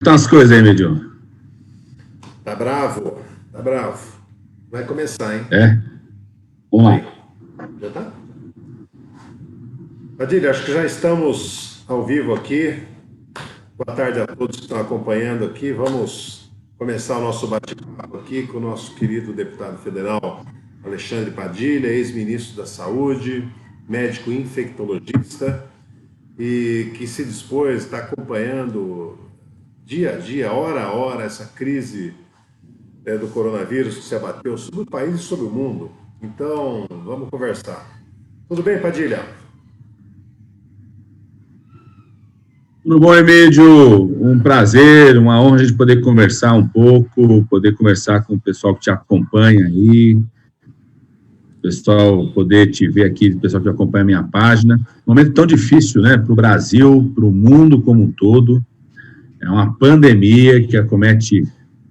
Estão as coisas aí, Medion? Tá bravo, tá bravo. Vai começar, hein? É? Vamos lá. Já tá? Padilha, acho que já estamos ao vivo aqui. Boa tarde a todos que estão acompanhando aqui. Vamos começar o nosso bate-papo aqui com o nosso querido deputado federal Alexandre Padilha, ex-ministro da Saúde, médico infectologista e que se dispôs, está acompanhando dia a dia, hora a hora, essa crise do coronavírus que se abateu sobre o país e sobre o mundo. Então, vamos conversar. Tudo bem, Padilha? Tudo bom, Emílio? Um prazer, uma honra a gente poder conversar um pouco, poder conversar com o pessoal que te acompanha aí, o pessoal poder te ver aqui, o pessoal que acompanha a minha página. Um momento tão difícil, né, para o Brasil, para o mundo como um todo. É uma pandemia que acomete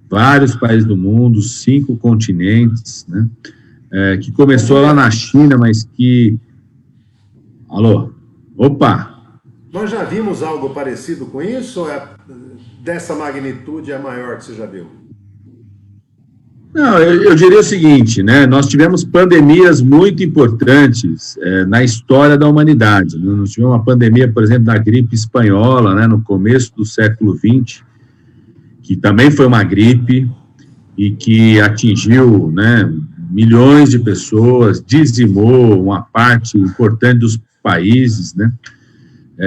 vários países do mundo, 5 continentes, né? Que começou lá na China, mas que... Alô? Opa! Nós já vimos algo parecido com isso? Ou dessa magnitude é a maior que você já viu? Não, eu diria o seguinte, né? Nós tivemos pandemias muito importantes na história da humanidade. Nós tivemos uma pandemia, por exemplo, da gripe espanhola, né, no começo do século XX, que também foi uma gripe e que atingiu, né, milhões de pessoas, dizimou uma parte importante dos países, né?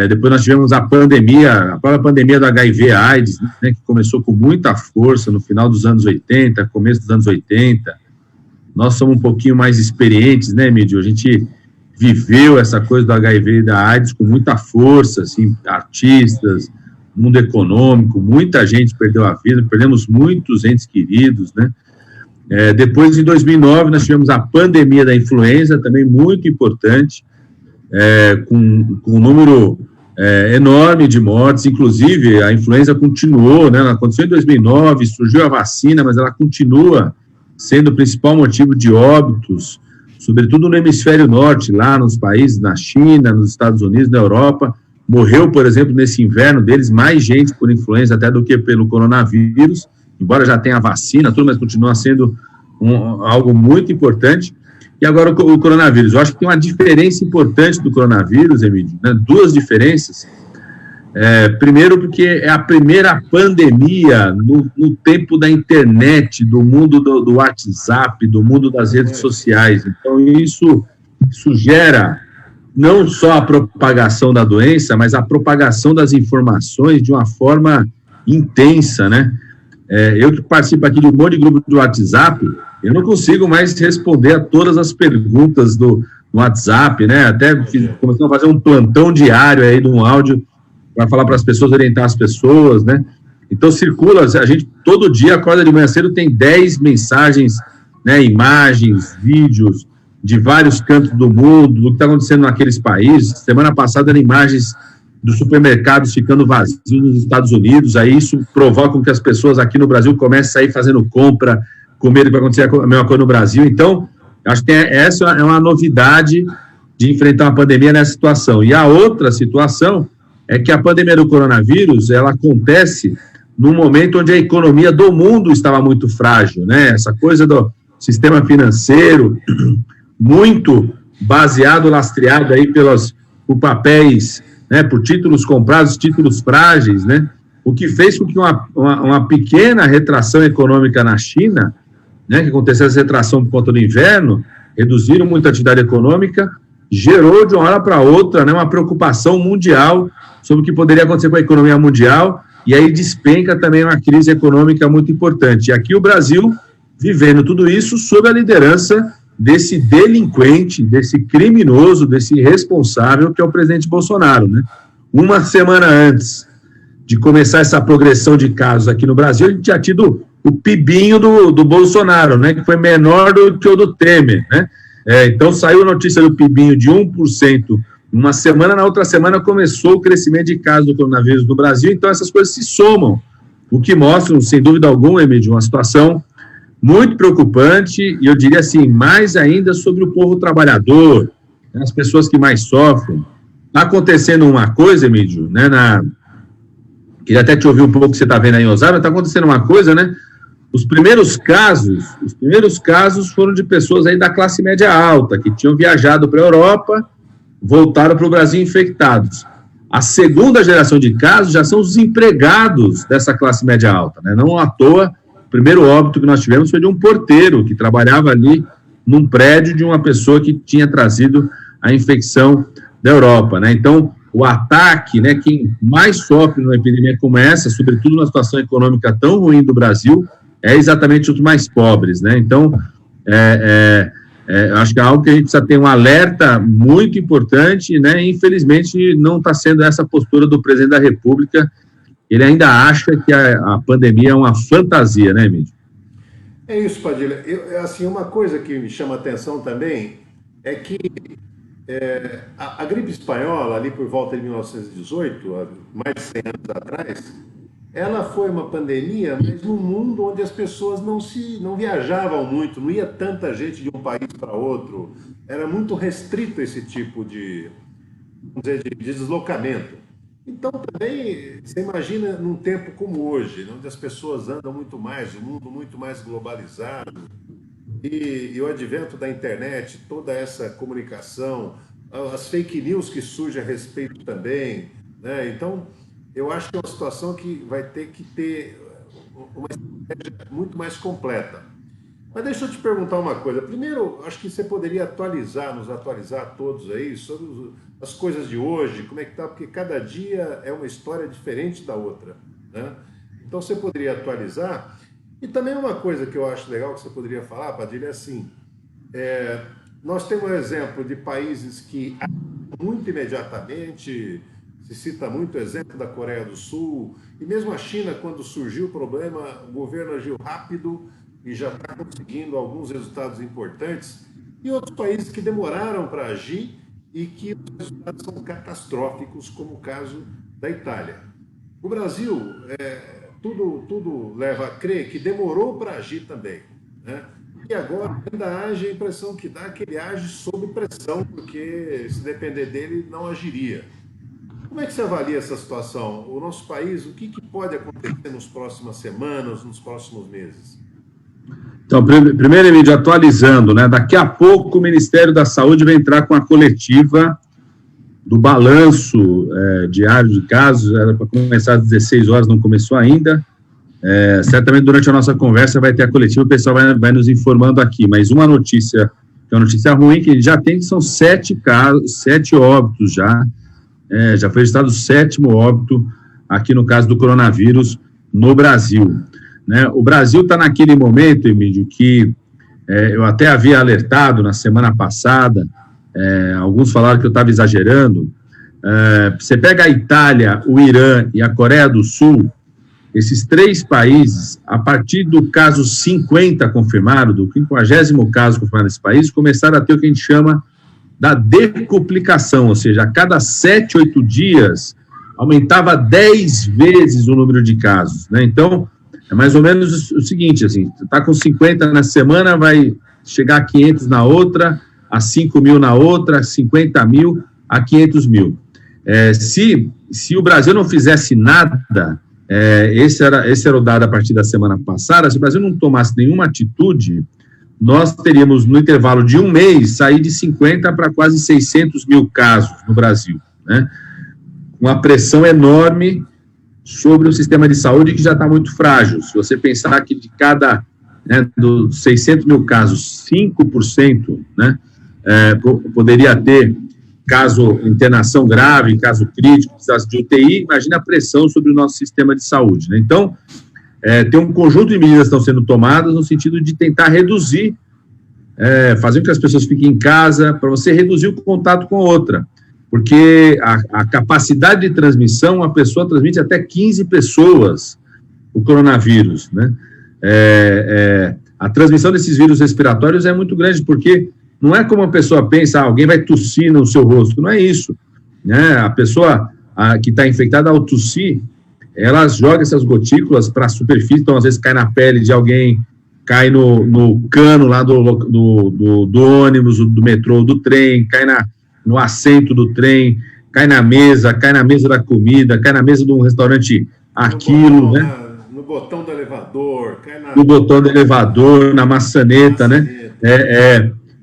Depois nós tivemos a própria pandemia do HIV/AIDS, né, que começou com muita força no final dos anos 80, começo dos anos 80. Nós somos um pouquinho mais experientes, né, Emílio? A gente viveu essa coisa do HIV e da AIDS com muita força, assim, artistas, mundo econômico, muita gente perdeu a vida, perdemos muitos entes queridos, né? Depois, em 2009, nós tivemos a pandemia da influenza, também muito importante, com um número enorme de mortes. Inclusive a influenza continuou, né? Ela aconteceu em 2009, surgiu a vacina, mas ela continua sendo o principal motivo de óbitos, sobretudo no hemisfério norte, lá nos países, na China, nos Estados Unidos, na Europa. Morreu, por exemplo, nesse inverno deles, mais gente por influenza até do que pelo coronavírus, embora já tenha vacina, tudo, mas continua sendo algo muito importante. E agora o coronavírus. Eu acho que tem uma diferença importante do coronavírus, Emílio, né? 2 diferenças. Primeiro, porque é a primeira pandemia no tempo da internet, do mundo do WhatsApp, do mundo das redes sociais. Então, isso gera não só a propagação da doença, mas a propagação das informações de uma forma intensa, né? Eu que participo aqui de um monte de grupo de WhatsApp, eu não consigo mais responder a todas as perguntas do WhatsApp, né? Até começamos a fazer um plantão diário aí de um áudio para falar para as pessoas, orientar as pessoas, né? Então circula, a gente todo dia acorda de manhã cedo, tem 10 mensagens, né, imagens, vídeos de vários cantos do mundo, do que está acontecendo naqueles países. Semana passada eram imagens dos supermercados ficando vazios nos Estados Unidos, aí isso provoca com que as pessoas aqui no Brasil comecem a sair fazendo compra, com medo que vai acontecer a mesma coisa no Brasil. Então, acho que essa é uma novidade de enfrentar uma pandemia nessa situação. E a outra situação é que a pandemia do coronavírus, ela acontece num momento onde a economia do mundo estava muito frágil, né? Essa coisa do sistema financeiro, muito baseado, lastreado aí por papéis, né, por títulos comprados, títulos frágeis, né? O que fez com que uma pequena retração econômica na China, né, que aconteceu essa retração por conta do inverno, reduziram muito a atividade econômica, gerou de uma hora para outra, né, uma preocupação mundial sobre o que poderia acontecer com a economia mundial, e aí despenca também uma crise econômica muito importante. E aqui o Brasil vivendo tudo isso sob a liderança desse delinquente, desse criminoso, desse irresponsável que é o presidente Bolsonaro, né? Uma semana antes de começar essa progressão de casos aqui no Brasil, a gente tinha tido o PIBinho do Bolsonaro, né, que foi menor do que o do Temer, né? Então saiu a notícia do PIBinho de 1%, uma semana, na outra semana começou o crescimento de casos do coronavírus no Brasil. Então essas coisas se somam, o que mostra, sem dúvida alguma, Emílio, uma situação muito preocupante, e eu diria assim, mais ainda sobre o povo trabalhador, né, as pessoas que mais sofrem. Está acontecendo uma coisa, Emílio, né, queria até te ouvir um pouco o que você está vendo aí em Osasco. Está acontecendo uma coisa, né? Os primeiros casos foram de pessoas aí da classe média alta, que tinham viajado para a Europa, voltaram para o Brasil infectados. A segunda geração de casos já são os empregados dessa classe média alta, né? Não à toa, o primeiro óbito que nós tivemos foi de um porteiro que trabalhava ali num prédio de uma pessoa que tinha trazido a infecção da Europa, né? Então, o ataque, né, quem mais sofre numa epidemia como essa, sobretudo numa situação econômica tão ruim do Brasil, é exatamente os mais pobres, né? Então, acho que é algo que a gente precisa ter um alerta muito importante, né? E, infelizmente, não está sendo essa postura do presidente da República. Ele ainda acha que a pandemia é uma fantasia, né, Emílio? É isso, Padilha. Assim, uma coisa que me chama a atenção também é que a gripe espanhola, ali por volta de 1918, mais de 100 anos atrás, ela foi uma pandemia, mas num mundo onde as pessoas não viajavam muito, não ia tanta gente de um país para outro, era muito restrito esse tipo de, vamos dizer, de deslocamento. Então também, você imagina num tempo como hoje, onde as pessoas andam muito mais, o mundo muito mais globalizado, e o advento da internet, toda essa comunicação, as fake news que surgem a respeito também, né? Então, eu acho que é uma situação que vai ter que ter uma estratégia muito mais completa. Mas deixa eu te perguntar uma coisa. Primeiro, acho que você poderia nos atualizar todos aí sobre as coisas de hoje, como é que está, porque cada dia é uma história diferente da outra, né? Então, você poderia atualizar. E também uma coisa que eu acho legal que você poderia falar, Padilha, é assim, nós temos um exemplo de países que muito imediatamente, se cita muito o exemplo da Coreia do Sul, e mesmo a China, quando surgiu o problema, o governo agiu rápido e já está conseguindo alguns resultados importantes, e outros países que demoraram para agir e que os resultados são catastróficos, como o caso da Itália. O Brasil, tudo leva a crer que demorou para agir também, né? E agora ainda age, a impressão que dá que ele age sob pressão, porque se depender dele, não agiria. Como é que você avalia essa situação? O nosso país, o que pode acontecer nas próximas semanas, nos próximos meses? Então, primeiro, Emílio, atualizando, né? Daqui a pouco o Ministério da Saúde vai entrar com a coletiva do balanço diário de casos. Era para começar às 16 horas, não começou ainda. Certamente durante a nossa conversa vai ter a coletiva, o pessoal vai nos informando aqui. Mas uma notícia, que é uma notícia ruim, que ele já tem, que são 7 óbitos já. Já foi registrado o 7º óbito aqui no caso do coronavírus no Brasil, né? O Brasil está naquele momento, Emílio, que eu até havia alertado na semana passada, alguns falaram que eu estava exagerando. Você pega a Itália, o Irã e a Coreia do Sul, esses 3 países, a partir do caso 50 confirmado, do 50º caso confirmado nesse país, começaram a ter o que a gente chama da decuplicação, ou seja, a cada 7, 8 dias, aumentava 10 vezes o número de casos, né? Então, é mais ou menos o seguinte, assim, está com 50 na semana, vai chegar a 500 na outra, a 5 mil na outra, a 50 mil, a 500 mil. Se o Brasil não fizesse nada, esse era o dado a partir da semana passada, se o Brasil não tomasse nenhuma atitude, nós teríamos, no intervalo de um mês, sair de 50 para quase 600 mil casos no Brasil, né? Uma pressão enorme sobre o sistema de saúde que já está muito frágil. Se você pensar que de cada, dos 600 mil casos, 5%, né, poderia ter caso internação grave, caso crítico, precisasse de UTI, imagina a pressão sobre o nosso sistema de saúde, né? Então, tem um conjunto de medidas que estão sendo tomadas no sentido de tentar reduzir, fazer com que as pessoas fiquem em casa, para você reduzir o contato com a outra. Porque a capacidade de transmissão, a pessoa transmite até 15 pessoas o coronavírus, né? A transmissão desses vírus respiratórios é muito grande, porque não é como a pessoa pensa, alguém vai tossir no seu rosto, não é isso, né? A pessoa que está infectada, ao tossir, ela joga essas gotículas para a superfície, então às vezes cai na pele de alguém, cai no cano lá do ônibus, do metrô, do trem, cai no assento do trem, cai na mesa da comida, cai na mesa de um restaurante aquilo, né? No botão do elevador, no botão do elevador, na maçaneta, né?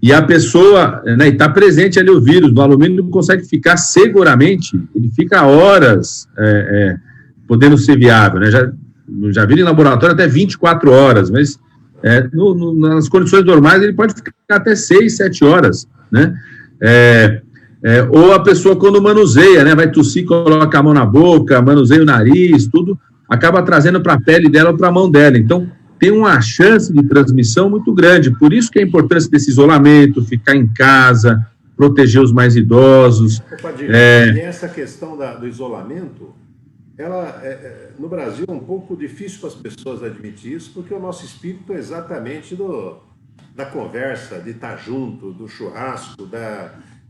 E a pessoa, né, e está presente ali o vírus, no alumínio não consegue ficar seguramente, ele fica horas podendo ser viável, né? Já vi em laboratório até 24 horas, mas nas condições normais ele pode ficar até 6, 7 horas, né? Ou a pessoa quando manuseia, né, vai tossir, coloca a mão na boca, manuseia o nariz, tudo, acaba trazendo para a pele dela ou para a mão dela. Então, tem uma chance de transmissão muito grande. Por isso que a importância desse isolamento, ficar em casa, proteger os mais idosos. E essa questão do isolamento, ela, no Brasil, é um pouco difícil para as pessoas admitir isso, porque o nosso espírito é exatamente da conversa, de estar junto, do churrasco,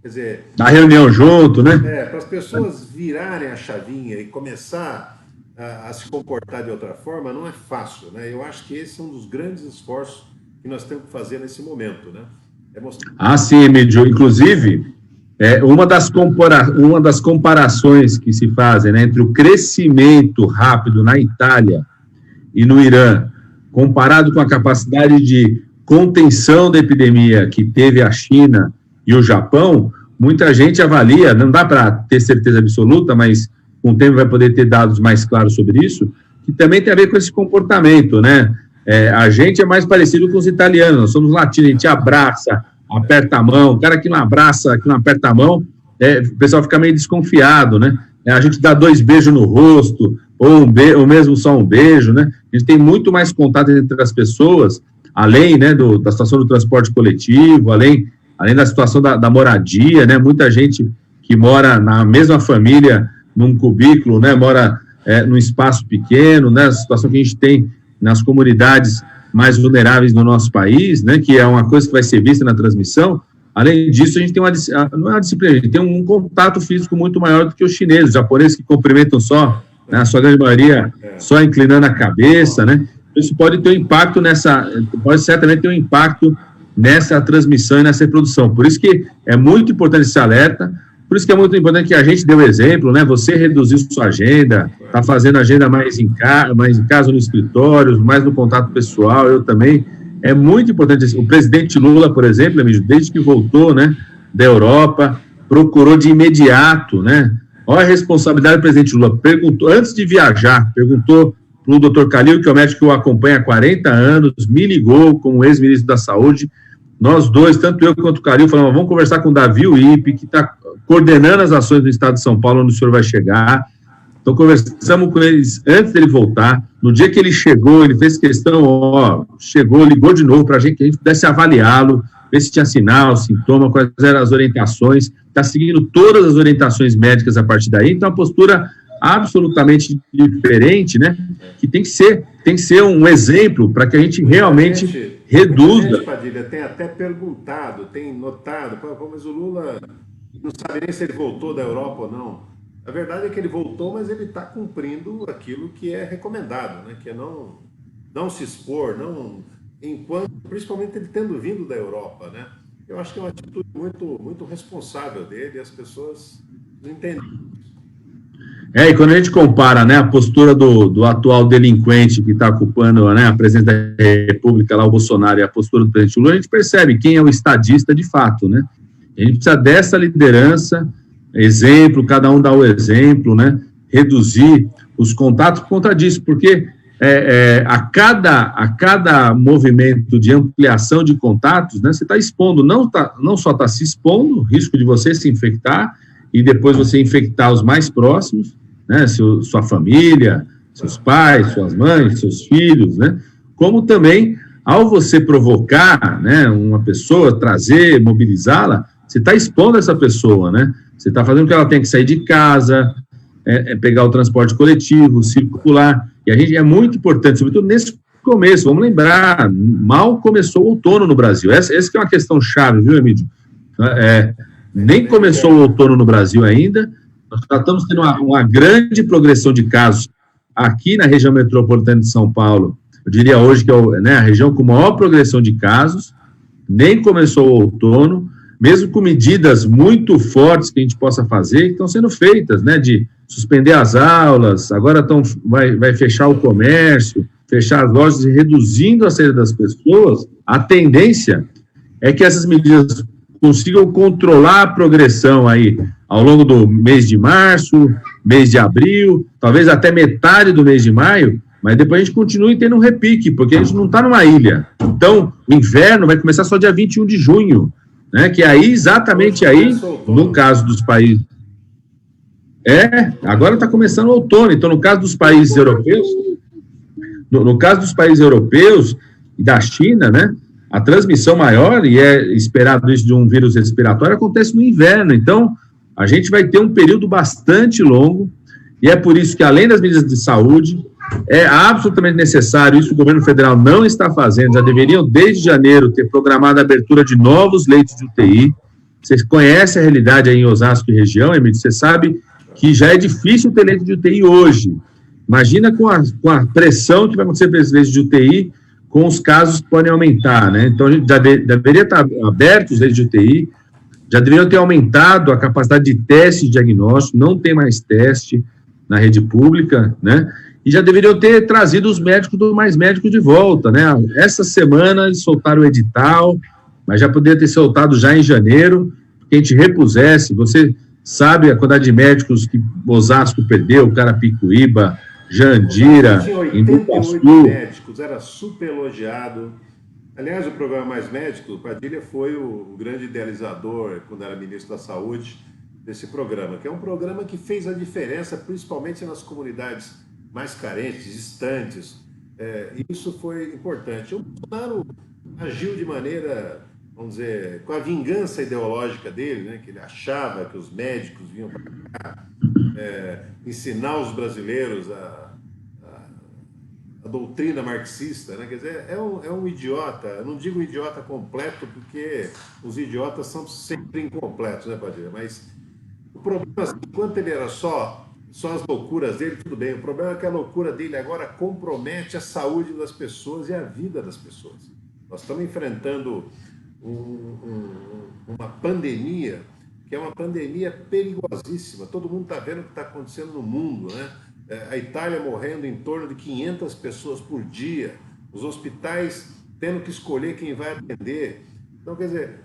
quer dizer, da reunião junto, né? Para as pessoas virarem a chavinha e começar a se comportar de outra forma, não é fácil, né? Eu acho que esse é um dos grandes esforços que nós temos que fazer nesse momento, né? Sim, Emílio. Inclusive, uma das comparações que se fazem, né, entre o crescimento rápido na Itália e no Irã, comparado com a capacidade de contenção da epidemia que teve a China e o Japão, muita gente avalia, não dá para ter certeza absoluta, mas com o tempo vai poder ter dados mais claros sobre isso, que também tem a ver com esse comportamento, né? A gente é mais parecido com os italianos, nós somos latinos, a gente abraça, aperta a mão, o cara que não abraça, que não aperta a mão, o pessoal fica meio desconfiado, né? A gente dá 2 beijos no rosto, ou mesmo só um beijo, né? A gente tem muito mais contato entre as pessoas, além, né, da situação do transporte coletivo, além da situação da moradia, né? Muita gente que mora na mesma família, num cubículo, né? Mora num espaço pequeno, né? A situação que a gente tem nas comunidades mais vulneráveis do nosso país, né? Que é uma coisa que vai ser vista na transmissão. Além disso, a gente tem não é uma disciplina, a gente tem um contato físico muito maior do que os chineses, os japoneses que cumprimentam só, né? A sua grande maioria só inclinando a cabeça, né? Isso pode ter um impacto pode certamente ter um impacto nessa transmissão e nessa reprodução. Por isso que é muito importante esse alerta, por isso que é muito importante que a gente dê o exemplo, né? Você reduziu sua agenda, está fazendo agenda mais em casa, no escritório, mais no contato pessoal, eu também. É muito importante. O presidente Lula, por exemplo, amigo, desde que voltou, né, da Europa, procurou de imediato, né? Olha a responsabilidade do presidente Lula. Perguntou, antes de viajar, perguntou para o doutor Calil, que é o médico que o acompanha há 40 anos, me ligou como ex-ministro da Saúde. Nós dois, tanto eu quanto o Calil, falamos, vamos conversar com o Davi Uip, que está coordenando as ações do Estado de São Paulo, onde o senhor vai chegar. Então, conversamos com eles antes dele voltar. No dia que ele chegou, ele fez questão, chegou, ligou de novo para a gente, que a gente pudesse avaliá-lo, ver se tinha sinal, sintoma, quais eram as orientações. Está seguindo todas as orientações médicas a partir daí. Então, a postura absolutamente diferente, né? Que tem que ser um exemplo para que a gente realmente reduza. Gente, Padilha, tem até perguntado, tem notado, mas o Lula não sabe nem se ele voltou da Europa ou não. A verdade é que ele voltou, mas ele está cumprindo aquilo que é recomendado, né? Que é não se expor, principalmente ele tendo vindo da Europa, né? Eu acho que é uma atitude muito, muito responsável dele e as pessoas não entendem. E quando a gente compara, né, a postura do atual delinquente que está ocupando, né, a presidência da República, lá o Bolsonaro, e a postura do presidente Lula, a gente percebe quem é o estadista de fato, né? A gente precisa dessa liderança, exemplo, cada um dá o exemplo, né? Reduzir os contatos por conta disso, porque a cada movimento de ampliação de contatos, né, você está expondo, não só está se expondo, risco de você se infectar e depois você infectar os mais próximos, né, sua família, seus pais, suas mães, seus filhos, né, como também, ao você provocar, né, uma pessoa, trazer, mobilizá-la, você está expondo essa pessoa, né? Você está fazendo com que ela tenha que sair de casa, pegar o transporte coletivo, circular. E a gente é muito importante, sobretudo nesse começo. Vamos lembrar, mal começou o outono no Brasil. Essa que é uma questão chave, viu, Emílio? Nem começou o outono no Brasil ainda. Nós já estamos tendo uma grande progressão de casos aqui na região metropolitana de São Paulo. Eu diria hoje que é, né, a região com maior progressão de casos. Nem começou o outono, mesmo com medidas muito fortes que a gente possa fazer, que estão sendo feitas, né, de suspender as aulas, agora vai fechar o comércio, fechar as lojas e reduzindo a saída das pessoas, a tendência é que essas medidas consigam controlar a progressão aí ao longo do mês de março, mês de abril, talvez até metade do mês de maio, mas depois a gente continue tendo um repique, porque a gente não está numa ilha. Então, o inverno vai começar só dia 21 de junho, né? Que aí, exatamente aí, no caso dos países... agora está começando o outono. Então, no caso dos países europeus, no caso dos países europeus e da China, né? A transmissão maior, e é esperado isso de um vírus respiratório, acontece no inverno. Então, a gente vai ter um período bastante longo, e é por isso que, além das medidas de saúde, é absolutamente necessário, isso o governo federal não está fazendo, já deveriam, desde janeiro, ter programado a abertura de novos leitos de UTI. Você conhece a realidade aí em Osasco e região, Emílio, você sabe que já é difícil ter leito de UTI hoje. Imagina com a pressão que vai acontecer para esses leitos de UTI, com os casos que podem aumentar, né? Então, a gente já deveria estar abertos os leitos de UTI, já deveriam ter aumentado a capacidade de teste de diagnóstico, não tem mais teste na rede pública, né? E já deveriam ter trazido os médicos do Mais Médicos de volta, né? Essa semana eles soltaram o edital, mas já poderia ter soltado já em janeiro, que a gente repusesse. Você sabe a quantidade de médicos que Osasco perdeu, Carapicuíba, Jandira, Imbupaçu. Médicos, era super elogiado. Aliás, o programa Mais Médicos, o Padilha foi o grande idealizador, quando era ministro da Saúde, desse programa, que é um programa que fez a diferença, principalmente nas comunidades mais carentes, distantes. Isso foi importante. O Bolsonaro agiu de maneira, vamos dizer, com a vingança ideológica dele, né, que ele achava que os médicos vinham para cá ensinar os brasileiros a doutrina marxista, né? Quer dizer, é um idiota. Eu não digo idiota completo, porque os idiotas são sempre incompletos, né, Padilha? Mas o problema, enquanto ele era só as loucuras dele, tudo bem. O problema é que a loucura dele agora compromete a saúde das pessoas e a vida das pessoas. Nós estamos enfrentando uma pandemia, que é uma pandemia perigosíssima. Todo mundo está vendo o que está acontecendo no mundo, né? A Itália morrendo em torno de 500 pessoas por dia, os hospitais tendo que escolher quem vai atender. Então, quer dizer,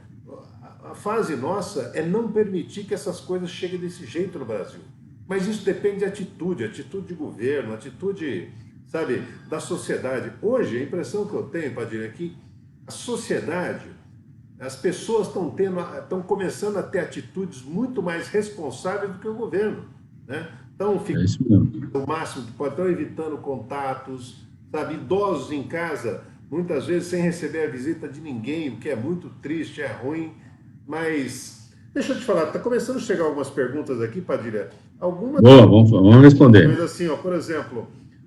a fase nossa é não permitir que essas coisas cheguem desse jeito no Brasil. Mas isso depende de atitude de governo, atitude, sabe, da sociedade. Hoje, a impressão que eu tenho, Padilha, é que a sociedade, as pessoas estão começando a ter atitudes muito mais responsáveis do que o governo, né? Então, ficando o máximo que pode, estão evitando contatos, sabe, idosos em casa, muitas vezes sem receber a visita de ninguém, o que é muito triste, é ruim, mas deixa eu te falar, está começando a chegar algumas perguntas aqui, Padilha. Vamos responder. Mas assim, ó, por exemplo,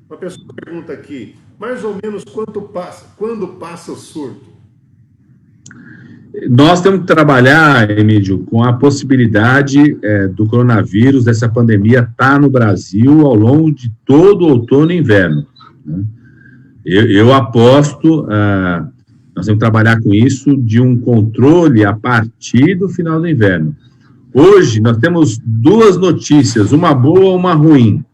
uma pessoa pergunta aqui, mais ou menos quando passa o surto? Nós temos que trabalhar, Emílio, com a possibilidade do coronavírus, dessa pandemia, estar no Brasil ao longo de todo o outono e inverno, né? Eu aposto, nós temos que trabalhar com isso, de um controle a partir do final do inverno. Hoje, nós temos duas notícias, uma boa e uma ruim,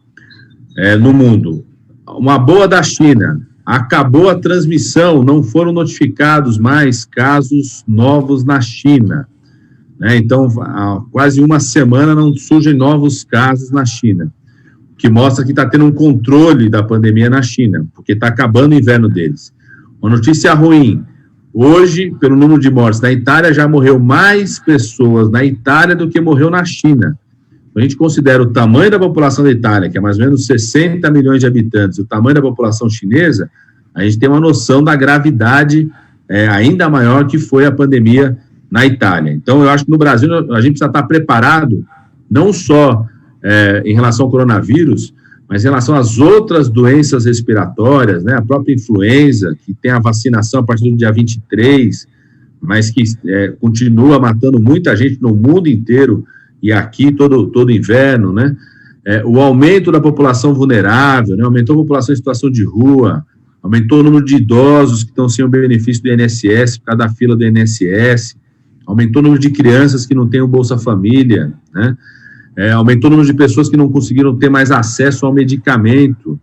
no mundo. Uma boa da China: acabou a transmissão, não foram notificados mais casos novos na China, né? Então, há quase uma semana não surgem novos casos na China, o que mostra que está tendo um controle da pandemia na China, porque está acabando o inverno deles. Uma notícia ruim: hoje, pelo número de mortes na Itália, já morreu mais pessoas na Itália do que morreu na China. A gente considera o tamanho da população da Itália, que é mais ou menos 60 milhões de habitantes, o tamanho da população chinesa, a gente tem uma noção da gravidade ainda maior que foi a pandemia na Itália. Então, eu acho que no Brasil a gente precisa estar preparado, não só em relação ao coronavírus, mas em relação às outras doenças respiratórias, né? A própria influenza, que tem a vacinação a partir do dia 23, mas que continua matando muita gente no mundo inteiro, e aqui todo inverno, né? O aumento da população vulnerável, né? Aumentou a população em situação de rua, aumentou o número de idosos que estão sem o benefício do INSS, por causa da fila do INSS, aumentou o número de crianças que não têm o Bolsa Família, né? aumentou o número de pessoas que não conseguiram ter mais acesso ao medicamento.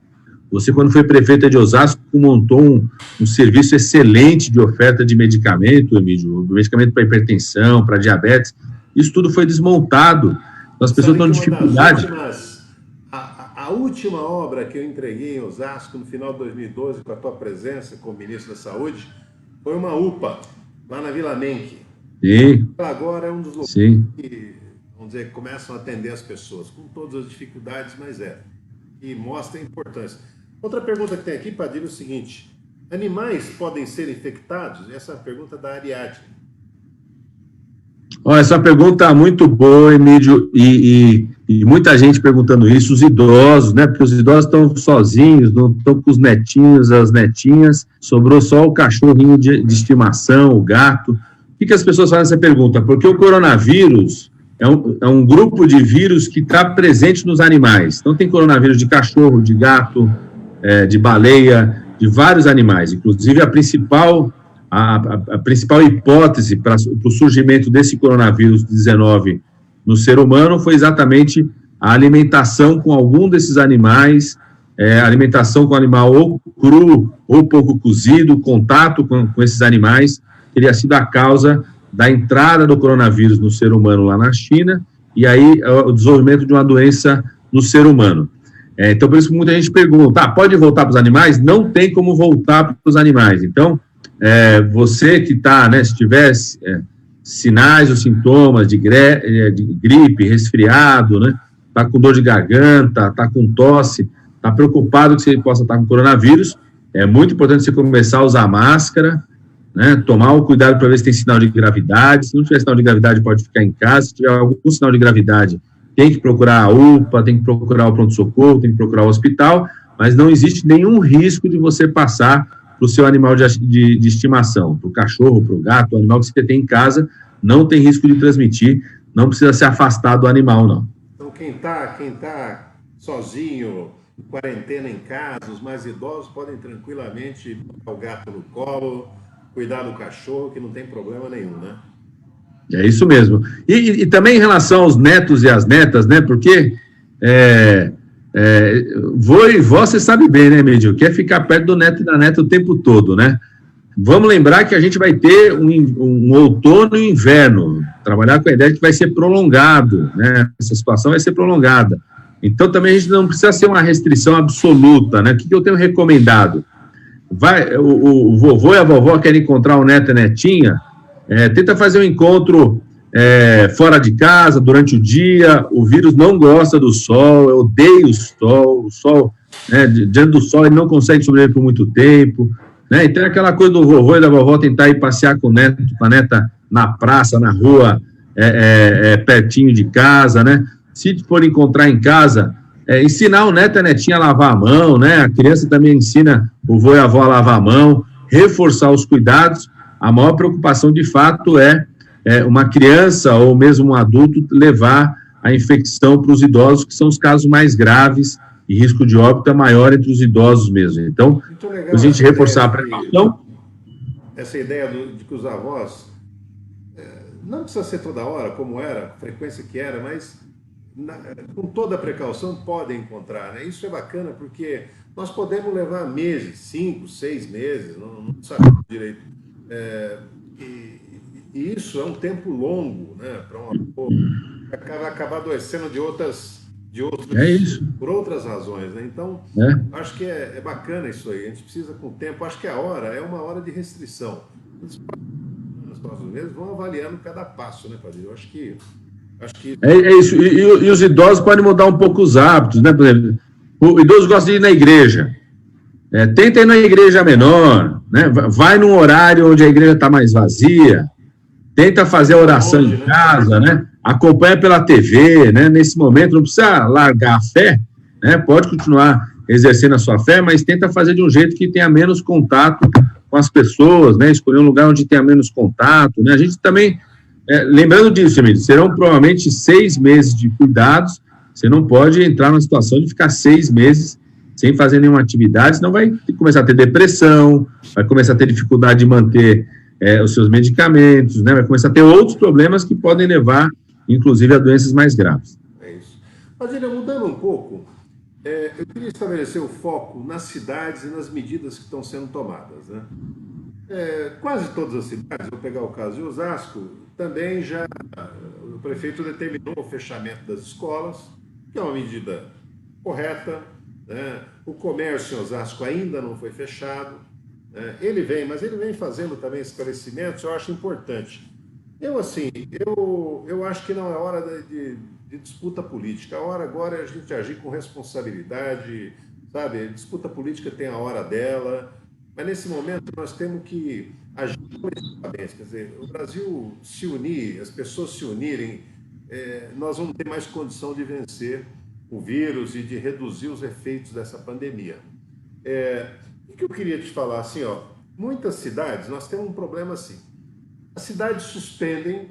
Você, quando foi prefeita de Osasco, montou um serviço excelente de oferta de medicamento, Emílio, medicamento para hipertensão, para diabetes. Isso tudo foi desmontado. Então, as pessoas estão em dificuldade. A última obra que eu entreguei em Osasco, no final de 2012, com a tua presença como ministro da Saúde, foi uma UPA, lá na Vila Menck. Sim. Agora é um dos locais que, vamos dizer, começam a atender as pessoas, com todas as dificuldades, mas e mostra a importância. Outra pergunta que tem aqui, Padilha, é o seguinte: animais podem ser infectados? Essa é a pergunta da Ariadne. Essa pergunta é muito boa, Emílio, e muita gente perguntando isso, os idosos, né? Porque os idosos estão sozinhos, não estão com os netinhos, as netinhas, sobrou só o cachorrinho de estimação, o gato. Por que as pessoas fazem essa pergunta? Porque o coronavírus é um grupo de vírus que está presente nos animais. Então, tem coronavírus de cachorro, de gato, de baleia, de vários animais. Inclusive, a principal hipótese para o surgimento desse coronavírus 19 no ser humano foi exatamente a alimentação com algum desses animais, alimentação com animal ou cru ou pouco cozido, contato com esses animais, teria sido a causa da entrada do coronavírus no ser humano lá na China, e aí o desenvolvimento de uma doença no ser humano. Então, por isso que muita gente pergunta, pode voltar para os animais? Não tem como voltar para os animais. Então, você que está, né, se tiver sinais ou sintomas de gripe, resfriado, né, está com dor de garganta, está com tosse, está preocupado que você possa estar com coronavírus, é muito importante você começar a usar máscara, né, tomar o cuidado para ver se tem sinal de gravidade. Se não tiver sinal de gravidade, pode ficar em casa. Se tiver algum sinal de gravidade, tem que procurar a UPA, tem que procurar o pronto-socorro, tem que procurar o hospital, mas não existe nenhum risco de você passar para o seu animal de estimação, para o cachorro, para o gato, o animal que você tem em casa, não tem risco de transmitir, não precisa se afastar do animal, não. Então, quem tá sozinho, em quarentena em casa, os mais idosos podem tranquilamente botar o gato no colo, cuidar do cachorro, que não tem problema nenhum, né? É isso mesmo. E também em relação aos netos e às netas, né? Porque vô e vó, você sabe bem, né, Emílio? Quer ficar perto do neto e da neta o tempo todo, né? Vamos lembrar que a gente vai ter um outono e inverno, trabalhar com a ideia de que vai ser prolongado, né? Essa situação vai ser prolongada. Então, também a gente não precisa ser uma restrição absoluta, né? O que eu tenho recomendado? O vovô e a vovó querem encontrar o neto e a netinha, tenta fazer um encontro fora de casa, durante o dia. O vírus não gosta do sol, eu odeio o sol, né, diante do sol ele não consegue sobreviver por muito tempo, né? Então, aquela coisa do vovô e da vovó tentar ir passear com o neto, com a neta na praça, na rua, pertinho de casa, né? Se for encontrar em casa, ensinar o neto e a netinha a lavar a mão, né? A criança também ensina o vô e a avó a lavar a mão, reforçar os cuidados. A maior preocupação, de fato, é uma criança ou mesmo um adulto levar a infecção para os idosos, que são os casos mais graves e risco de óbito é maior entre os idosos mesmo. Então, a gente reforçar a precaução. Essa ideia de que os avós, não precisa ser toda hora, como era, a frequência que era, mas com toda a precaução podem encontrar, né? Isso é bacana porque nós podemos levar meses, 5, 6 meses, não sabemos direito. E isso é um tempo longo, né? Para uma pessoa acabar adoecendo por outras razões, né? Então, acho que é bacana isso aí. A gente precisa, com o tempo, acho que é uma hora de restrição. Nos próximos meses vão avaliando cada passo, né, Padre? Eu acho que é isso. E os idosos podem mudar um pouco os hábitos, né? Por exemplo, o idoso gosta de ir na igreja. Tenta ir na igreja menor, né? Vai num horário onde a igreja está mais vazia. Tenta fazer a oração em casa, né? Acompanha pela TV, né? Nesse momento não precisa largar a fé, né? Pode continuar exercendo a sua fé, mas tenta fazer de um jeito que tenha menos contato com as pessoas, né? Escolher um lugar onde tenha menos contato, né? A gente também, lembrando disso, Emílio, serão provavelmente 6 meses de cuidados. Você não pode entrar numa situação de ficar 6 meses sem fazer nenhuma atividade, senão vai começar a ter depressão, vai começar a ter dificuldade de manter os seus medicamentos, né? Vai começar a ter outros problemas que podem levar, inclusive, a doenças mais graves. É isso. Padilha, mudando um pouco, eu queria estabelecer o foco nas cidades e nas medidas que estão sendo tomadas, né? Quase todas as cidades, vou pegar o caso de Osasco, também já o prefeito determinou o fechamento das escolas, que é uma medida correta, né? O comércio em Osasco ainda não foi fechado, né? Ele vem fazendo também esclarecimentos, eu acho importante. Eu acho que não é hora de disputa política. A hora agora é a gente agir com responsabilidade, sabe? A disputa política tem a hora dela, mas nesse momento nós temos que agir coletivamente. Quer dizer, o Brasil se unir, as pessoas se unirem, nós vamos ter mais condição de vencer o vírus e de reduzir os efeitos dessa pandemia. O que eu queria te falar, assim, muitas cidades, nós temos um problema assim. As cidades suspendem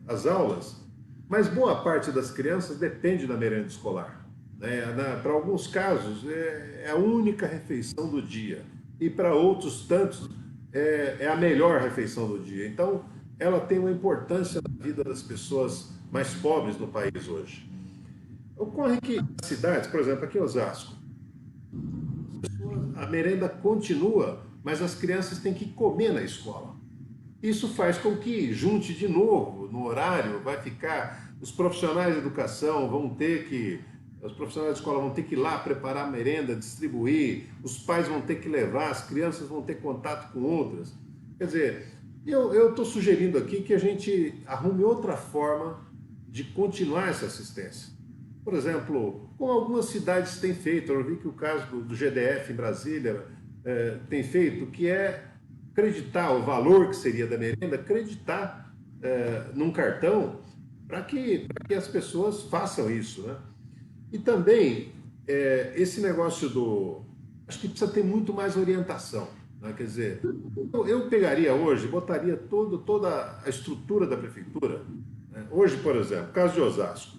as aulas, mas boa parte das crianças depende da merenda escolar. Para alguns casos, é a única refeição do dia. E para outros tantos, é a melhor refeição do dia. Então, ela tem uma importância na vida das pessoas mais pobres no país hoje. Ocorre que as cidades, por exemplo, aqui em Osasco, a merenda continua, mas as crianças têm que comer na escola. Isso faz com que junte de novo no horário, vai ficar, os profissionais de educação os profissionais de escola vão ter que ir lá preparar a merenda, distribuir, os pais vão ter que levar, as crianças vão ter contato com outras. Quer dizer, eu estou sugerindo aqui que a gente arrume outra forma de continuar essa assistência. Por exemplo, como algumas cidades têm feito, eu vi que o caso do GDF em Brasília tem feito, que é acreditar o valor que seria da merenda, acreditar num cartão para que as pessoas façam isso, né? E também esse negócio acho que precisa ter muito mais orientação, né? Quer dizer, eu pegaria hoje, botaria toda a estrutura da prefeitura, né? Hoje, por exemplo, caso de Osasco,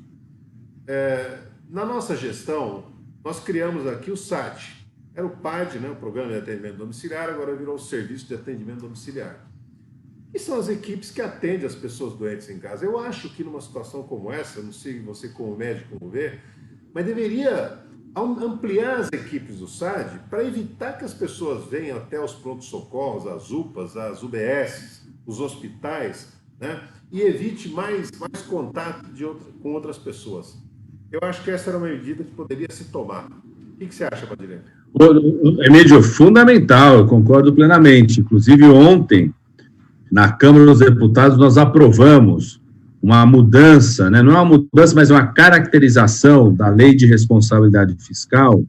na nossa gestão, nós criamos aqui o SAT, era o PAD, né, o Programa de Atendimento Domiciliar, agora virou o Serviço de Atendimento Domiciliar. E são as equipes que atendem as pessoas doentes em casa. Eu acho que numa situação como essa, não sei você como médico como vê, mas deveria ampliar as equipes do SAD para evitar que as pessoas venham até os prontos-socorros, as UPAs, as UBSs, os hospitais, né, e evite mais contato com outras pessoas. Eu acho que essa era uma medida que poderia se tomar. O que você acha, Padilha? Emílio, fundamental, eu concordo plenamente. Inclusive, ontem, na Câmara dos Deputados, nós aprovamos uma mudança, né? Não é uma mudança, mas uma caracterização da Lei de Responsabilidade Fiscal,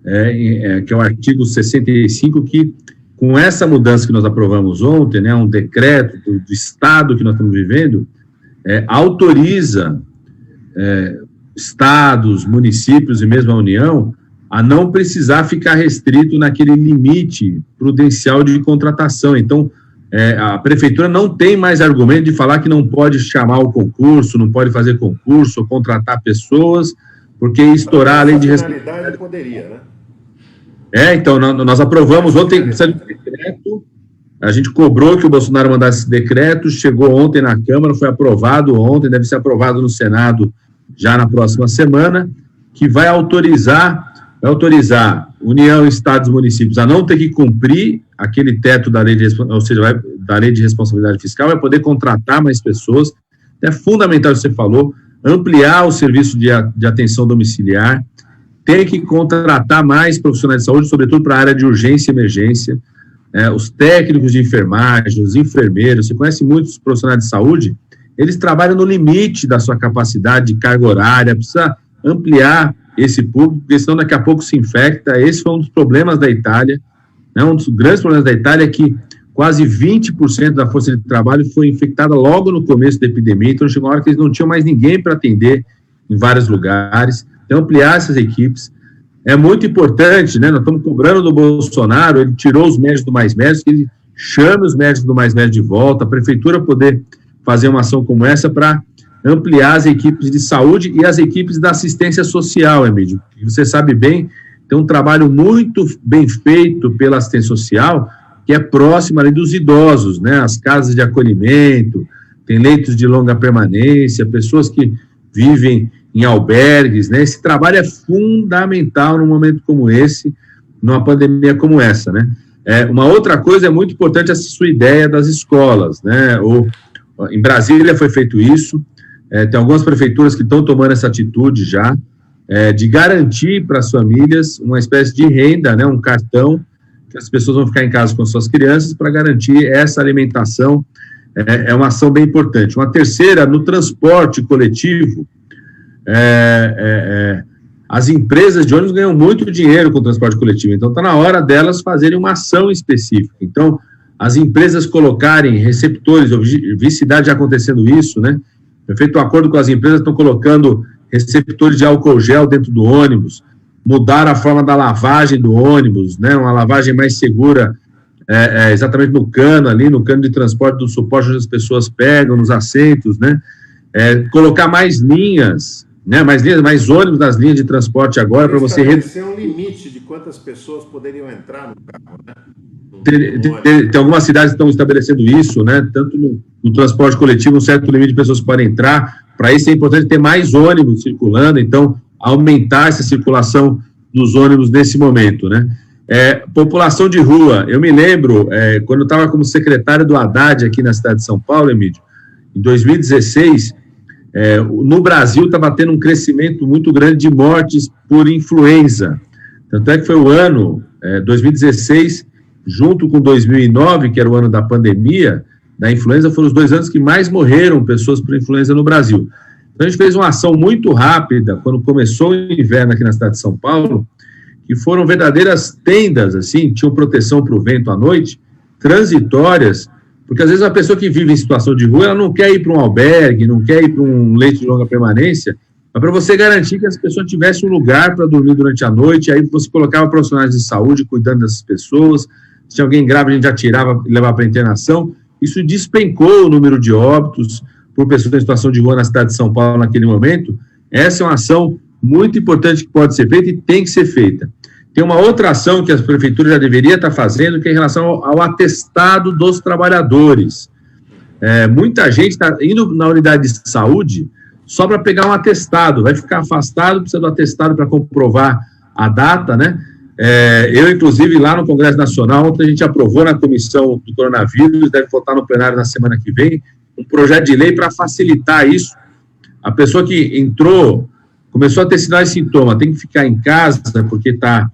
que é o artigo 65, que, com essa mudança que nós aprovamos ontem, né, um decreto do Estado que nós estamos vivendo, autoriza estados, municípios e mesmo a União a não precisar ficar restrito naquele limite prudencial de contratação. Então, a prefeitura não tem mais argumento de falar que não pode chamar o concurso, não pode fazer concurso ou contratar pessoas, porque estourar a lei de responsabilidade poderia, né? Então, nós aprovamos ontem, precisa de um decreto, a gente cobrou que o Bolsonaro mandasse esse decreto, chegou ontem na Câmara, foi aprovado ontem, deve ser aprovado no Senado já na próxima semana, que vai autorizar União, Estados e municípios a não ter que cumprir aquele teto da lei da lei de responsabilidade fiscal, vai poder contratar mais pessoas. É fundamental, você falou, ampliar o serviço de atenção domiciliar, tem que contratar mais profissionais de saúde, sobretudo para a área de urgência e emergência, os técnicos de enfermagem, os enfermeiros, você conhece muitos profissionais de saúde, eles trabalham no limite da sua capacidade de carga horária, precisa ampliar esse público, porque senão daqui a pouco se infecta. Esse foi um dos problemas da Itália, né? Um dos grandes problemas da Itália é que quase 20% da força de trabalho foi infectada logo no começo da epidemia, então chegou uma hora que eles não tinham mais ninguém para atender em vários lugares. Então, ampliar essas equipes é muito importante, né? Nós estamos cobrando do Bolsonaro, ele tirou os médicos do Mais Médicos, que ele chame os médicos do Mais Médicos de volta, a prefeitura poder fazer uma ação como essa para ampliar as equipes de saúde e as equipes da assistência social, Emílio. Você sabe bem, tem um trabalho muito bem feito pela assistência social, que é próxima ali dos idosos, né? As casas de acolhimento, tem leitos de longa permanência, pessoas que vivem em albergues, né? Esse trabalho é fundamental num momento como esse, numa pandemia como essa, né? Uma outra coisa é muito importante essa sua ideia das escolas, né? Em Brasília foi feito isso, tem algumas prefeituras que estão tomando essa atitude já, de garantir para as famílias uma espécie de renda, né? Um cartão, que as pessoas vão ficar em casa com suas crianças para garantir essa alimentação. É uma ação bem importante. Uma terceira, no transporte coletivo, as empresas de ônibus ganham muito dinheiro com o transporte coletivo, então está na hora delas fazerem uma ação específica. Então, as empresas colocarem receptores, Vicidade já acontecendo isso, né? Foi feito um acordo com as empresas, estão colocando receptores de álcool gel dentro do ônibus, mudar a forma da lavagem do ônibus, né? Uma lavagem mais segura, exatamente no cano ali, no cano de transporte do suporte onde as pessoas pegam, nos assentos, né? Colocar mais linhas, né? Mais ônibus nas linhas de transporte agora para você reduzir um limite de quantas pessoas poderiam entrar no carro, né? Tem algumas cidades que estão estabelecendo isso, né? Tanto no transporte coletivo, um certo limite de pessoas que podem entrar. Para isso é importante ter mais ônibus circulando, então aumentar essa circulação dos ônibus nesse momento, né? População de rua, eu me lembro, quando eu estava como secretário do Haddad aqui na cidade de São Paulo, Emílio, em 2016, no Brasil estava tendo um crescimento muito grande de mortes por influenza. Tanto é que foi o ano, 2016, junto com 2009, que era o ano da pandemia, da influenza, foram os 2 anos que mais morreram pessoas por influenza no Brasil. Então, a gente fez uma ação muito rápida, quando começou o inverno aqui na cidade de São Paulo, que foram verdadeiras tendas, assim, tinham proteção para o vento à noite, transitórias, porque às vezes a pessoa que vive em situação de rua, ela não quer ir para um albergue, não quer ir para um leito de longa permanência, mas para você garantir que as pessoas tivessem um lugar para dormir durante a noite, aí você colocava profissionais de saúde cuidando dessas pessoas, se tinha alguém grave a gente já tirava e levava para internação. Isso despencou o número de óbitos por pessoas em situação de rua na cidade de São Paulo naquele momento. Essa é uma ação muito importante que pode ser feita e tem que ser feita. Tem uma outra ação que as prefeituras já deveriam estar fazendo, que é em relação ao atestado dos trabalhadores. Muita gente está indo na unidade de saúde só para pegar um atestado, vai ficar afastado, precisa do atestado para comprovar a data, né? Eu, inclusive, lá no Congresso Nacional, ontem a gente aprovou na comissão do coronavírus, deve votar no plenário na semana que vem, um projeto de lei para facilitar isso. A pessoa que entrou, começou a ter sinais e sintomas, tem que ficar em casa porque está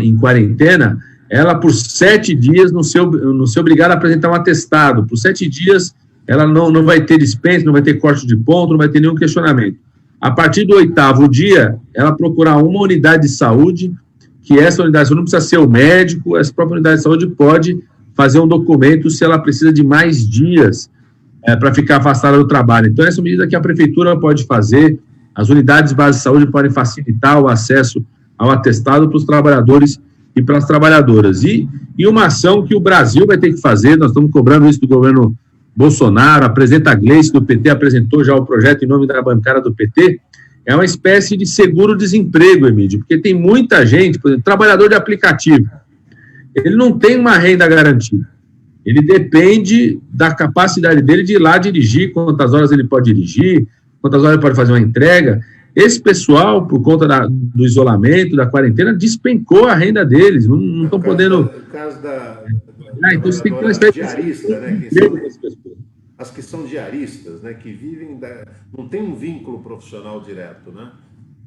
em quarentena, ela por 7 dias não ser obrigada a apresentar um atestado. Por 7 dias ela não vai ter dispensa, não vai ter corte de ponto, não vai ter nenhum questionamento. A partir do 8º dia, ela procurar uma unidade de saúde, que essa unidade de saúde não precisa ser o médico, essa própria unidade de saúde pode fazer um documento se ela precisa de mais dias para ficar afastada do trabalho. Então, essa medida que a prefeitura pode fazer, as unidades básicas de saúde podem facilitar o acesso ao atestado para os trabalhadores e para as trabalhadoras. E uma ação que o Brasil vai ter que fazer, nós estamos cobrando isso do governo Bolsonaro, a presidenta Gleice do PT apresentou já o projeto em nome da bancada do PT, é uma espécie de seguro-desemprego, Emílio, porque tem muita gente, por exemplo, trabalhador de aplicativo, ele não tem uma renda garantida, ele depende da capacidade dele de ir lá dirigir, quantas horas ele pode dirigir, quantas horas ele pode fazer uma entrega. Esse pessoal, por conta do isolamento, da quarentena, despencou a renda deles, não estão podendo... No caso da então você tem que ter uma espécie diarista, né? As que são diaristas, né? Que vivem, não tem um vínculo profissional direto, né?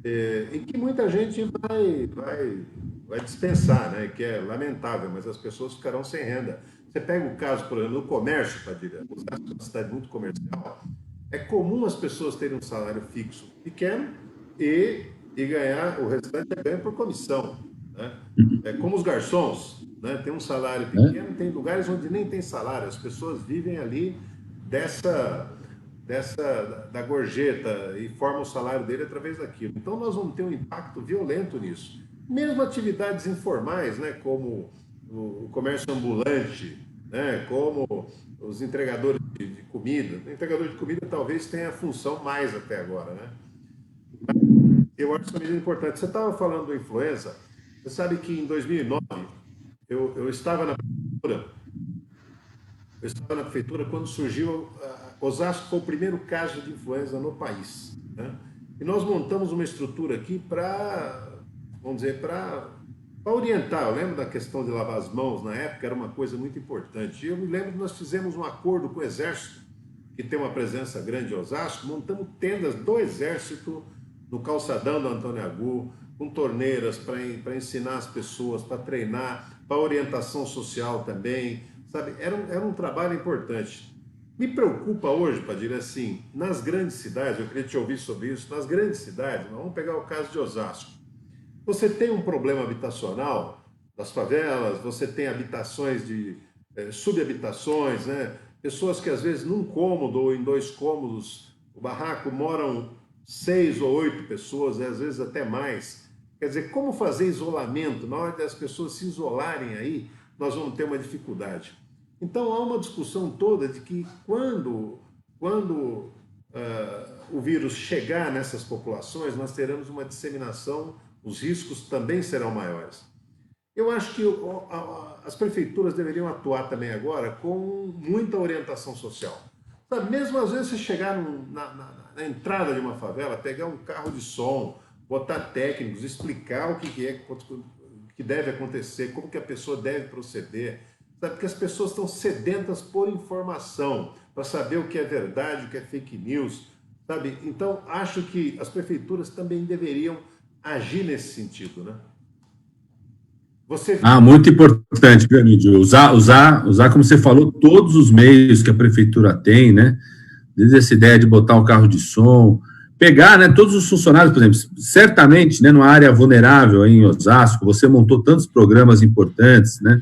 E que muita gente vai dispensar, né? Que é lamentável, mas as pessoas ficarão sem renda. Você pega o caso, por exemplo, do comércio, Padilha, uma cidade muito comercial, é comum as pessoas terem um salário fixo pequeno e ganhar, o restante é ganho por comissão, né? É como os garçons, né? Tem um salário pequeno, tem lugares onde nem tem salário, as pessoas vivem ali da gorjeta e formam o salário dele através daquilo. Então nós vamos ter um impacto violento nisso. Mesmo atividades informais, né, como o comércio ambulante, né, como os entregadores de comida. O entregador de comida talvez tenha função mais até agora, né? Eu acho essa medida importante. Você estava falando do influenza. Você sabe que em 2009 eu estava na prefeitura quando surgiu, Osasco foi o primeiro caso de influenza no país. né? E nós montamos uma estrutura aqui para, vamos dizer, para orientar. Eu lembro da questão de lavar as mãos, na época era uma coisa muito importante. E eu me lembro que nós fizemos um acordo com o Exército, que tem uma presença grande em Osasco, montamos tendas do Exército no calçadão do Antônio Agu, com torneiras para ensinar as pessoas, para treinar, para orientação social também, sabe? Era um trabalho importante. Me preocupa hoje, Padilha, assim, nas grandes cidades, eu queria te ouvir sobre isso, nas grandes cidades, vamos pegar o caso de Osasco. Você tem um problema habitacional das favelas, você tem habitações de subhabitações, né? Pessoas que às vezes num cômodo ou em 2 cômodos, o barraco, moram 6 ou 8 pessoas, né? Às vezes até mais. Quer dizer, como fazer isolamento? Na hora das pessoas se isolarem aí, nós vamos ter uma dificuldade. Então, há uma discussão toda de que quando o vírus chegar nessas populações, nós teremos uma disseminação, os riscos também serão maiores. Eu acho que as prefeituras deveriam atuar também agora com muita orientação social. Sabe, mesmo às vezes você chegar na entrada de uma favela, pegar um carro de som, botar técnicos, explicar o que deve acontecer, como que a pessoa deve proceder. Sabe, porque as pessoas estão sedentas por informação, para saber o que é verdade, o que é fake news, sabe? Então, acho que as prefeituras também deveriam agir nesse sentido, né? Muito importante, Mídio. Usar, como você falou, todos os meios que a prefeitura tem, né? Desde essa ideia de botar um carro de som, pegar, né, todos os funcionários, por exemplo, certamente, né, numa área vulnerável aí em Osasco, você montou tantos programas importantes, né?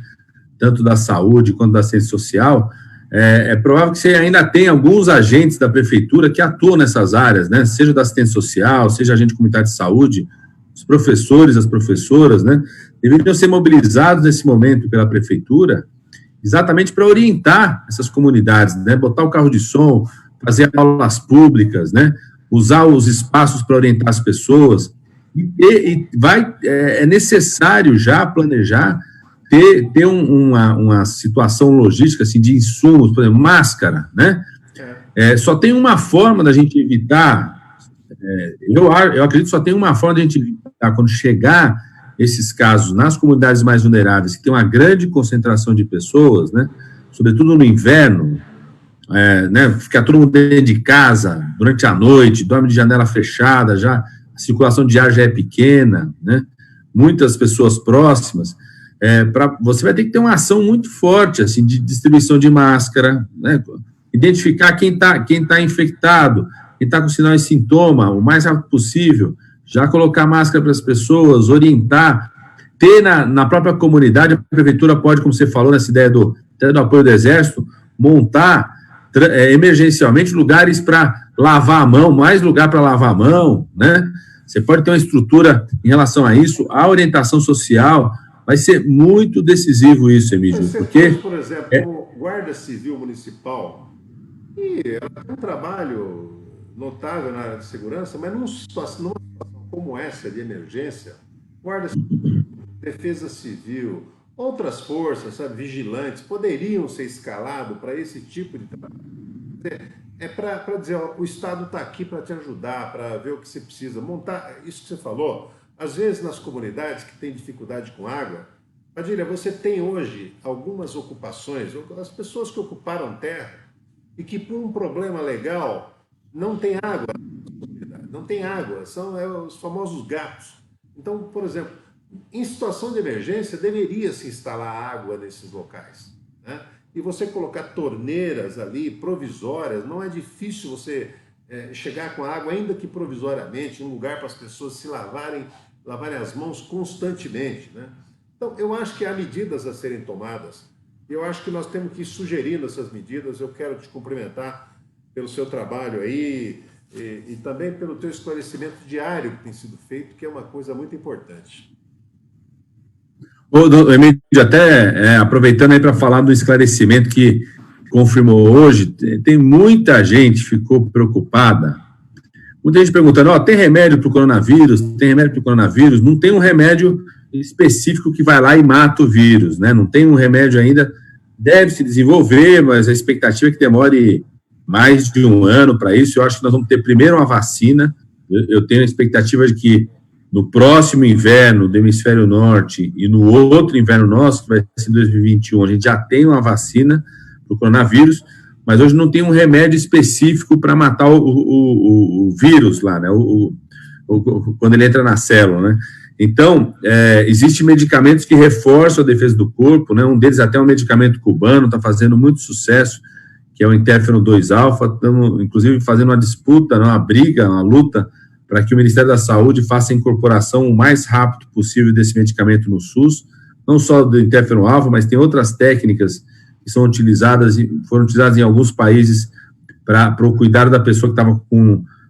Tanto da saúde quanto da ciência social, é provável que você ainda tenha alguns agentes da prefeitura que atuam nessas áreas, né? Seja da assistência social, seja agente comunitário de saúde, os professores, as professoras, né? Deveriam ser mobilizados nesse momento pela prefeitura, exatamente para orientar essas comunidades, né? Botar o carro de som, fazer aulas públicas, né? Usar os espaços para orientar as pessoas, é necessário já planejar ter uma situação logística assim, de insumos, por exemplo, máscara, né? Só tem uma forma da gente evitar, eu acredito que só tem uma forma da gente evitar, quando chegar esses casos nas comunidades mais vulneráveis, que tem uma grande concentração de pessoas, né? Sobretudo no inverno, né? Ficar todo mundo dentro de casa durante a noite, dorme de janela fechada, já a circulação de ar já é pequena, né? Muitas pessoas próximas. Você vai ter que ter uma ação muito forte, assim, de distribuição de máscara, né? Identificar quem tá infectado, quem está com sinal e sintoma, o mais rápido possível, já colocar máscara para as pessoas, orientar, ter na própria comunidade, a prefeitura pode, como você falou, nessa ideia do apoio do Exército, montar emergencialmente lugares para lavar a mão, mais lugar para lavar a mão, né? Você pode ter uma estrutura em relação a isso, a orientação social. Vai ser muito decisivo isso, Emílio, porque... Por exemplo, o Guarda Civil Municipal, e ela tem um trabalho notável na área de segurança, mas numa situação como essa de emergência, Guarda Civil, Defesa Civil, outras forças, sabe, vigilantes, poderiam ser escalados para esse tipo de trabalho. Para dizer, ó, o Estado está aqui para te ajudar, para ver o que você precisa, montar isso que você falou. Às vezes, nas comunidades que têm dificuldade com água, Padilha, você tem hoje algumas ocupações, as pessoas que ocuparam terra e que, por um problema legal, não tem água. Não tem água, são os famosos gatos. Então, por exemplo, em situação de emergência, deveria se instalar água nesses locais, né? E você colocar torneiras ali, provisórias, não é difícil você chegar com a água, ainda que provisoriamente, em um lugar para as pessoas se lavarem as mãos constantemente, né? Então, eu acho que há medidas a serem tomadas. Eu acho que nós temos que ir sugerindo essas medidas. Eu quero te cumprimentar pelo seu trabalho aí e também pelo teu esclarecimento diário que tem sido feito, que é uma coisa muito importante. Emílio, até aproveitando aí para falar do esclarecimento que confirmou hoje, tem muita gente que ficou preocupada. Muita gente perguntando, tem remédio para o coronavírus? Tem remédio para o coronavírus? Não tem um remédio específico que vai lá e mata o vírus, né? Não tem um remédio ainda, deve se desenvolver, mas a expectativa é que demore mais de um ano para isso. Eu acho que nós vamos ter primeiro uma vacina, eu tenho a expectativa de que no próximo inverno do hemisfério norte e no outro inverno nosso, que vai ser em 2021, a gente já tem uma vacina para o coronavírus, mas hoje não tem um remédio específico para matar o vírus lá, né? Quando ele entra na célula, né? Então, existem medicamentos que reforçam a defesa do corpo, né? Um deles até é um medicamento cubano, está fazendo muito sucesso, que é o interferon 2-alfa. Estamos, inclusive, fazendo uma disputa, uma briga, uma luta, para que o Ministério da Saúde faça a incorporação o mais rápido possível desse medicamento no SUS, não só do interferon alfa, mas tem outras técnicas que são utilizadas, foram utilizadas em alguns países para o cuidado da pessoa que estava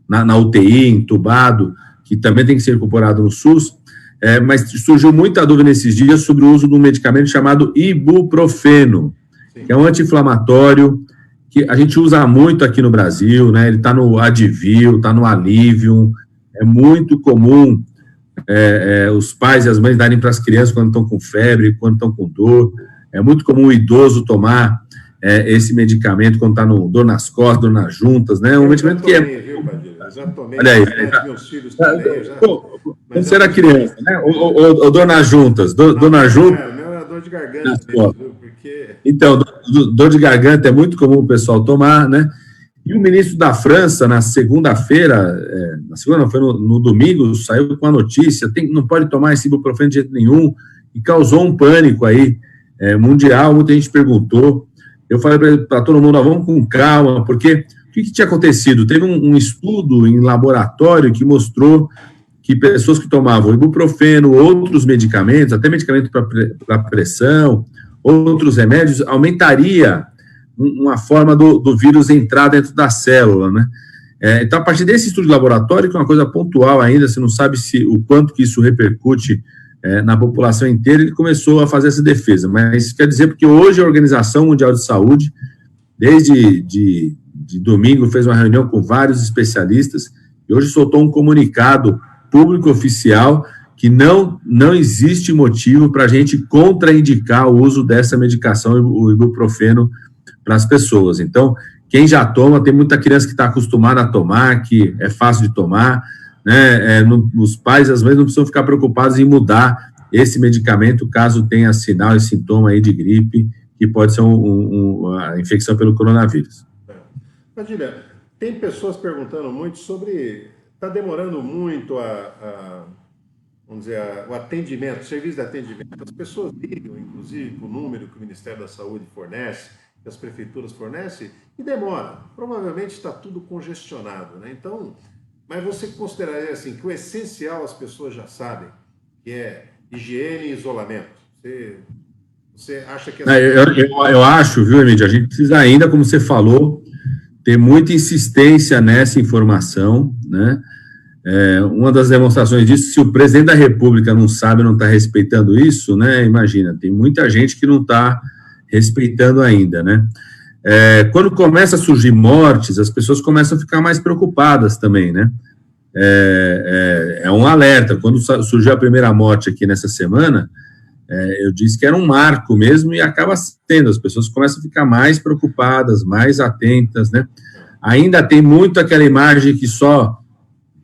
na UTI, entubado, que também tem que ser incorporado no SUS, mas surgiu muita dúvida nesses dias sobre o uso de um medicamento chamado ibuprofeno, que é um anti-inflamatório, que a gente usa muito aqui no Brasil, né? Ele está no Advil, está no Alivium. É muito comum os pais e as mães darem para as crianças quando estão com febre, quando estão com dor. É muito comum o idoso tomar esse medicamento quando está no dor nas costas, dor nas juntas, né? Um medicamento que Olha aí. Meus filhos também, quando você era criança, né? Ou dor nas juntas. Dor nas juntas. Meu era dor de garganta mesmo, porque... Então, dor de garganta é muito comum o pessoal tomar, né? E o ministro da França, na segunda-feira, foi no domingo, saiu com a notícia, não pode tomar esse ibuprofeno de jeito nenhum, e causou um pânico aí, mundial. Muita gente perguntou. Eu falei para todo mundo, vamos com calma, porque o que tinha acontecido? Teve um estudo em laboratório que mostrou que pessoas que tomavam ibuprofeno, outros medicamentos, até medicamento para pressão, outros remédios, aumentaria uma forma do vírus entrar dentro da célula, né? Então, a partir desse estudo de laboratório, que é uma coisa pontual ainda, você não sabe o quanto que isso repercute na população inteira, ele começou a fazer essa defesa. Mas isso quer dizer porque hoje a Organização Mundial de Saúde, desde de domingo, fez uma reunião com vários especialistas e hoje soltou um comunicado público oficial que não existe motivo para a gente contraindicar o uso dessa medicação, o ibuprofeno, para as pessoas. Então, quem já toma, tem muita criança que está acostumada a tomar, que é fácil de tomar, né? Os pais, às vezes, não precisam ficar preocupados em mudar esse medicamento, caso tenha sinal e sintoma aí de gripe, que pode ser a infecção pelo coronavírus. Padilha, tem pessoas perguntando muito sobre... Está demorando muito vamos dizer, o atendimento, o serviço de atendimento. As pessoas ligam, inclusive, para o número que o Ministério da Saúde fornece, que as prefeituras fornecem, e demora. Provavelmente está tudo congestionado, né? Então, mas você consideraria assim, que o essencial as pessoas já sabem, que é higiene e isolamento. Você acha que... Eu acho, viu, Emílio, a gente precisa ainda, como você falou, ter muita insistência nessa informação, né? Uma das demonstrações disso, se o presidente da República não sabe, não está respeitando isso, né? Imagina, tem muita gente que não está respeitando ainda, né? Quando começa a surgir mortes, as pessoas começam a ficar mais preocupadas também, né? É um alerta. Quando surgiu a primeira morte aqui nessa semana, eu disse que era um marco mesmo e acaba sendo. As pessoas começam a ficar mais preocupadas, mais atentas, né? Ainda tem muito aquela imagem que só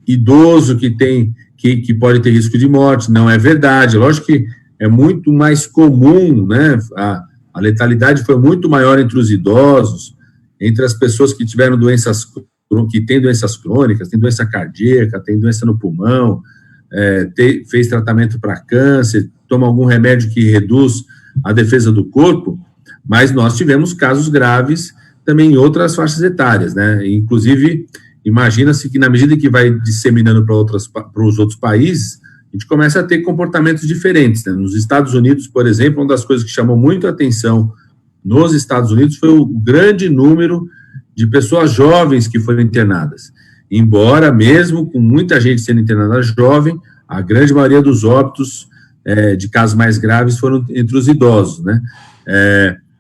idoso que pode ter risco de morte. Não é verdade. Lógico que é muito mais comum, né? A letalidade foi muito maior entre os idosos, entre as pessoas que tiveram que têm doenças crônicas, tem doença cardíaca, tem doença no pulmão, fez tratamento para câncer, toma algum remédio que reduz a defesa do corpo, mas nós tivemos casos graves também em outras faixas etárias, né? Inclusive, imagina-se que na medida que vai disseminando para os outros países, a gente começa a ter comportamentos diferentes, né? Nos Estados Unidos, por exemplo, uma das coisas que chamou muito a atenção nos Estados Unidos foi o grande número de pessoas jovens que foram internadas. Embora, mesmo com muita gente sendo internada jovem, a grande maioria dos óbitos de casos mais graves foram entre os idosos, né?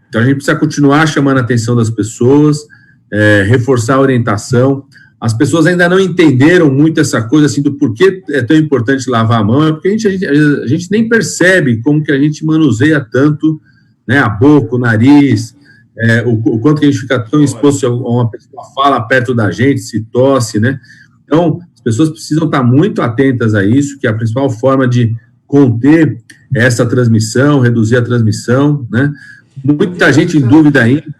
Então, a gente precisa continuar chamando a atenção das pessoas, reforçar a orientação. As pessoas ainda não entenderam muito essa coisa, assim, do porquê é tão importante lavar a mão, porque a gente nem percebe como que a gente manuseia tanto, né, a boca, o nariz, o quanto que a gente fica tão exposto a uma pessoa fala perto da gente, se tosse, né? Então, As pessoas precisam estar muito atentas a isso, que é a principal forma de conter essa transmissão, reduzir a transmissão, né? Muita gente em dúvida ainda.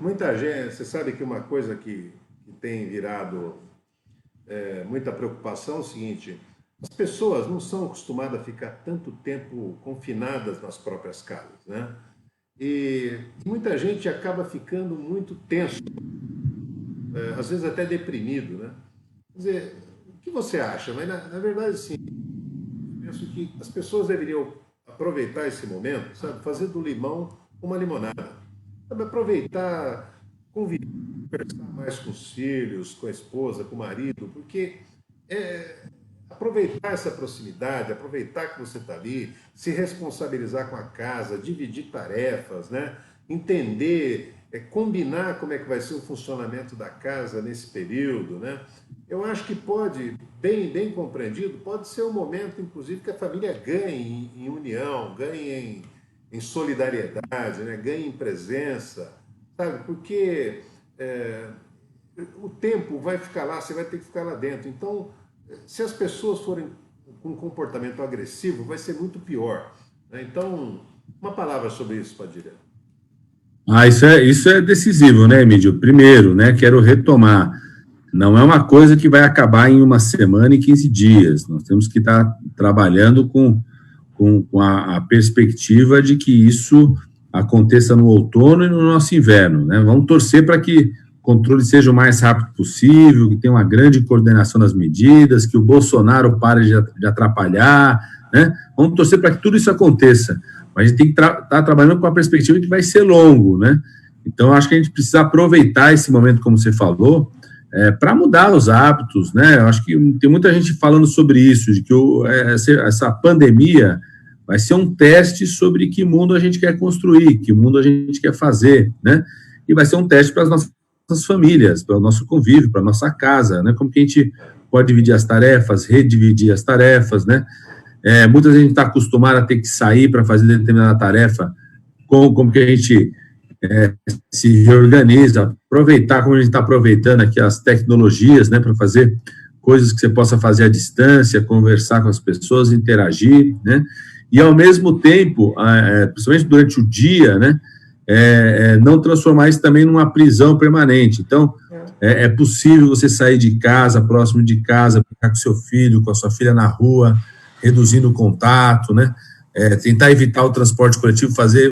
Muita gente, você sabe que uma coisa que tem virado muita preocupação é o seguinte: as pessoas não são acostumadas a ficar tanto tempo confinadas nas próprias casas, né? E muita gente acaba ficando muito tenso, às vezes até deprimido, né? Quer dizer, o que você acha? Mas, na verdade, sim, penso que as pessoas deveriam aproveitar esse momento, sabe? Fazer do limão uma limonada. Sabe? Aproveitar, conviver, conversar mais com os filhos, com a esposa, com o marido, porque aproveitar essa proximidade, aproveitar que você está ali, se responsabilizar com a casa, dividir tarefas, né? Entender, combinar como é que vai ser o funcionamento da casa nesse período, né? Eu acho que pode, bem compreendido, pode ser um momento, inclusive, que a família ganhe em união, ganhe em solidariedade, né? Ganhe em presença, sabe? Porque o tempo vai ficar lá, você vai ter que ficar lá dentro. Então, se as pessoas forem com um comportamento agressivo, vai ser muito pior, né? Então, uma palavra sobre isso, Padilha. Isso é decisivo, né, Emílio? Primeiro, né, quero retomar, não é uma coisa que vai acabar em uma semana e 15 dias, nós temos que estar trabalhando com a perspectiva de que isso aconteça no outono e no nosso inverno, né? Vamos torcer para que o controle seja o mais rápido possível, que tenha uma grande coordenação das medidas, que o Bolsonaro pare de atrapalhar, né? Vamos torcer para que tudo isso aconteça. Mas a gente tem que estar trabalhando com a perspectiva que vai ser longo, né? Então, acho que a gente precisa aproveitar esse momento, como você falou, para mudar os hábitos, né? Eu acho que tem muita gente falando sobre isso, de que essa pandemia vai ser um teste sobre que mundo a gente quer construir, que mundo a gente quer fazer, né? E vai ser um teste para as nossas famílias, para o nosso convívio, para a nossa casa, né? Como que a gente pode dividir as tarefas, redividir as tarefas, né? Muitas vezes a gente está acostumado a ter que sair para fazer determinada tarefa, como que a gente se reorganiza, aproveitar como a gente está aproveitando aqui as tecnologias, né, para fazer coisas que você possa fazer à distância, conversar com as pessoas, interagir, né, e ao mesmo tempo, principalmente durante o dia, né, não transformar isso também numa prisão permanente. Então, é possível você sair de casa, próximo de casa, ficar com seu filho, com a sua filha na rua, reduzindo o contato, né? Tentar evitar o transporte coletivo, fazer